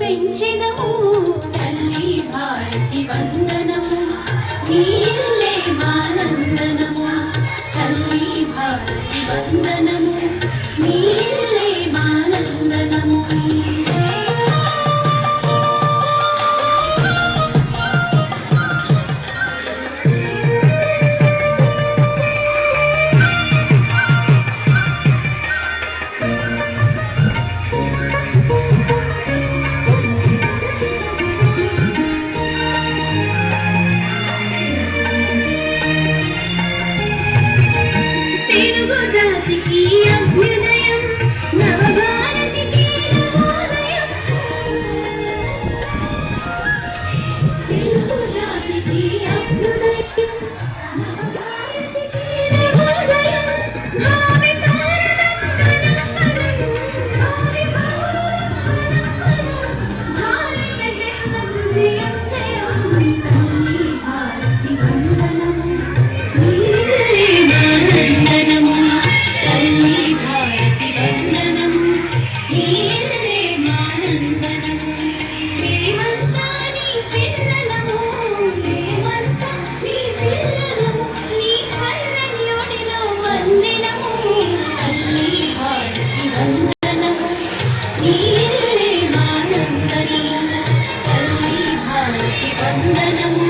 పెంచెదము తల్లి భారతి వందనము నీలే మానందనము తల్లి భారతి వందనము నీలే మానందనము జాతికి అభ్యుదయం నవభారతికి నవోదయం తెలుగు జాతికి అభ్యుదయం నవభారతికి నవోదయం భావి భారత జన్మం జయం జయం తల్లి భారతి వందనము నీలే మానందనము తల్లి భారతి వందనము నీలే మానందనము మేమంతా నీ పిల్లలము మేమంతా నీ పిల్లలము నీ చల్లని ఒడిలో మల్లెలము తల్లి భారతి వందనము నీలే మానందనము తల్లి భారతి వందనము